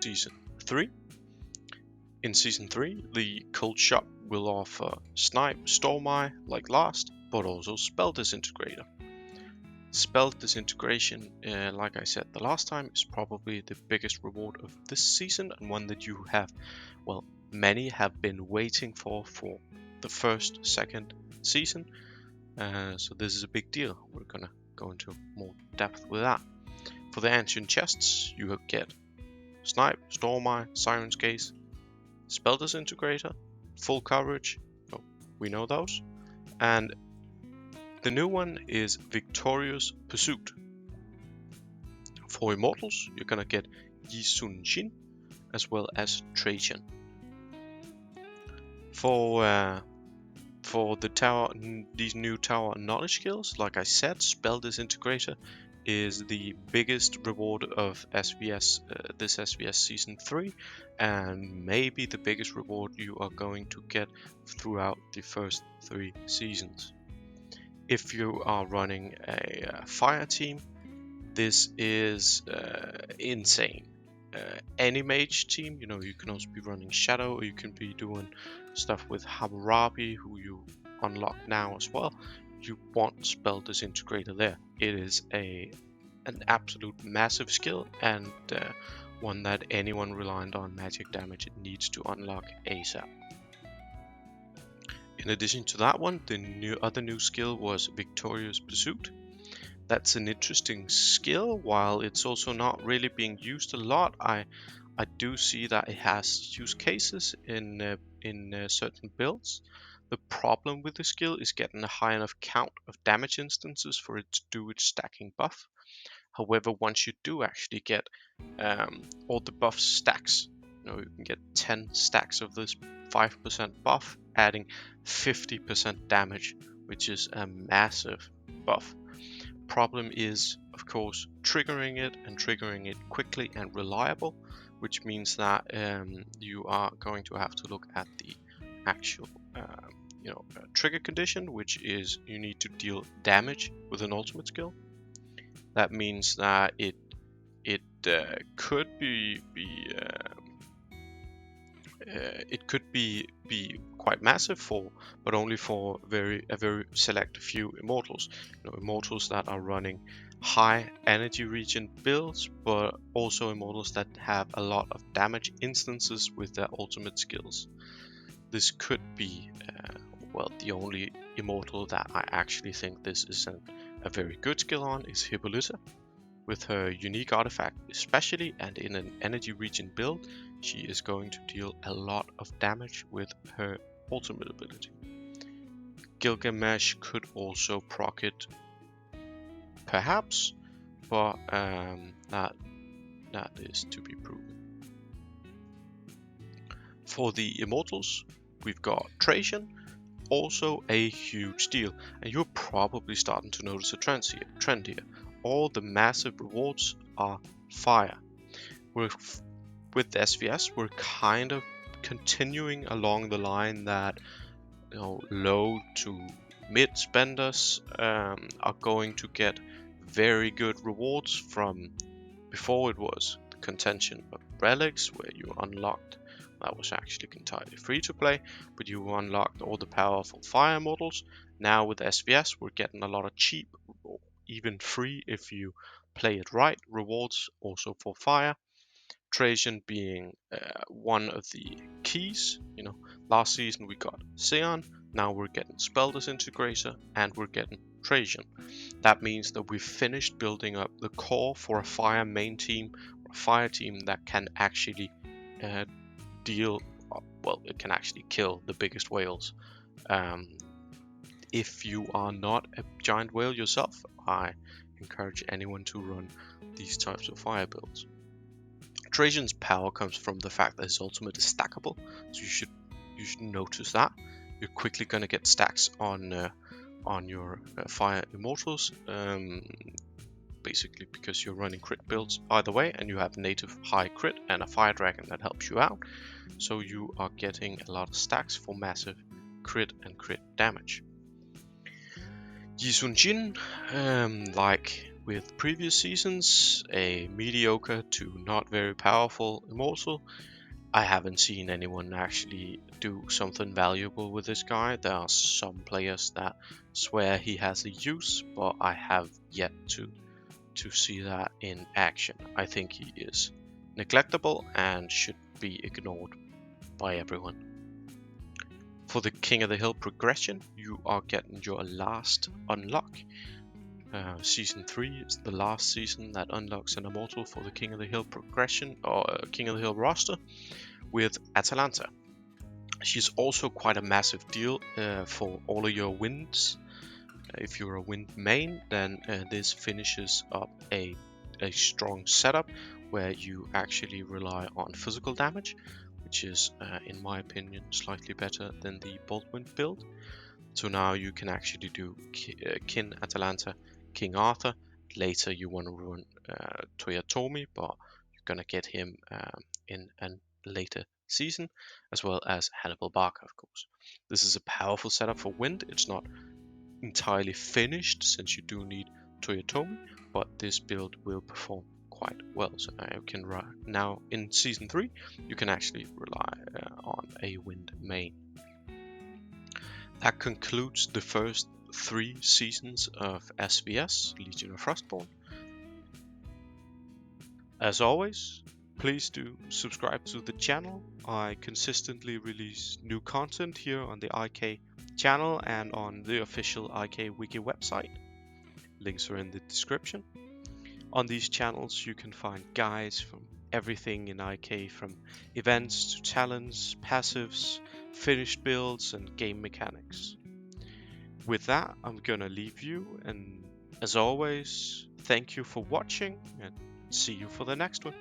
Season 3. In Season 3, the Cold Shop will offer Snipe, Storm Eye like last, but also Spell Disintegrator. Spell Disintegration, like I said the last time, is probably the biggest reward of this season, and one that you have, well, many have been waiting for the first, second season. So this is a big deal. We're gonna go into more depth with that. For the Ancient Chests, you get Snipe, Storm Eye, Siren's Gaze, Spell Disintegrator, full coverage, oh, we know those, and the new one is Victorious Pursuit. For Immortals, you're gonna get Yi Sun Shin as well as Trajan. For the tower, these new tower knowledge skills, like I said, Spell Disintegrator is the biggest reward of SvS, this SvS Season 3, and maybe the biggest reward you are going to get throughout the first 3 seasons. If you are running a fire team, this is insane. Any mage team, you can also be running Shadow, or you can be doing stuff with Hammurabi, who you unlock now as well. You want Spell Disintegrator there. It is an absolute massive skill, and one that anyone reliant on magic damage needs to unlock ASAP. In addition to that one, the other new skill was Victorious Pursuit. That's an interesting skill. While it's also not really being used a lot, I do see that it has use cases in certain builds. The problem with the skill is getting a high enough count of damage instances for it to do its stacking buff. However, once you do actually get all the buff stacks, you can get 10 stacks of this 5% buff, adding 50% damage, which is a massive buff. Problem is, of course, triggering it quickly and reliable, which means that you are going to have to look at the actual trigger condition, which is you need to deal damage with an ultimate skill. That means that it could be quite massive but only for a very select few immortals. Immortals that are running high energy regen builds, but also immortals that have a lot of damage instances with their ultimate skills. This could be the only immortal that I actually think this is a very good skill on is Hippolyta. With her unique artifact especially, and in an energy regen build, she is going to deal a lot of damage with her ultimate ability. Gilgamesh could also proc it, perhaps, but that is to be proven. For the Immortals, we've got Trajan, also a huge deal, and you're probably starting to notice a trend here. All the massive rewards are fire. With SvS, we're kind of continuing along the line that low to mid spenders are going to get very good rewards from. Before it was the contention of relics, where you unlocked, that was actually entirely free to play, but you unlocked all the powerful fire models. Now with SvS, we're getting a lot of cheap, even free if you play it right, rewards also for fire. Trajan being one of the keys. Last season we got Xeon, now we're getting Spell Disintegrator, and we're getting Trajan. That means that we've finished building up the core for a fire main team, or a fire team that can actually it can actually kill the biggest whales. If you are not a giant whale yourself, I encourage anyone to run these types of fire builds. Trajan's power comes from the fact that his ultimate is stackable, so you should notice that. You're quickly going to get stacks on your fire immortals, basically because you're running crit builds either way, and you have native high crit and a fire dragon that helps you out, so you are getting a lot of stacks for massive crit and crit damage. Yi Sun-jin, like with previous seasons, a mediocre to not very powerful immortal. I haven't seen anyone actually do something valuable with this guy. There are some players that swear he has a use, but I have yet to see that in action. I think he is neglectable and should be ignored by everyone. For the King of the Hill progression, you are getting your last unlock. Season 3 is the last season that unlocks an immortal for the King of the Hill progression, or King of the Hill roster, with Atalanta. She's also quite a massive deal for all of your wins. If you're a wind main, then this finishes up a strong setup where you actually rely on physical damage, which is, in my opinion, slightly better than the Baldwin build. So now you can actually do Kin Atalanta, King Arthur. Later you want to run Toyotomi, but you're gonna get him in a later season, as well as Hannibal Barca, of course. This is a powerful setup for wind. It's not entirely finished since you do need Toyotomi, but this build will perform quite well. So you can now in season 3 you can actually rely on a wind main. That concludes the first 3 seasons of SvS, Legion of Frostborne. As always, please do subscribe to the channel. I consistently release new content here on the IK channel and on the official IK Wiki website. Links are in the description. On these channels you can find guides from everything in IK, from events to talents, passives, finished builds and game mechanics. With that, I'm gonna leave you, and as always, thank you for watching and see you for the next one.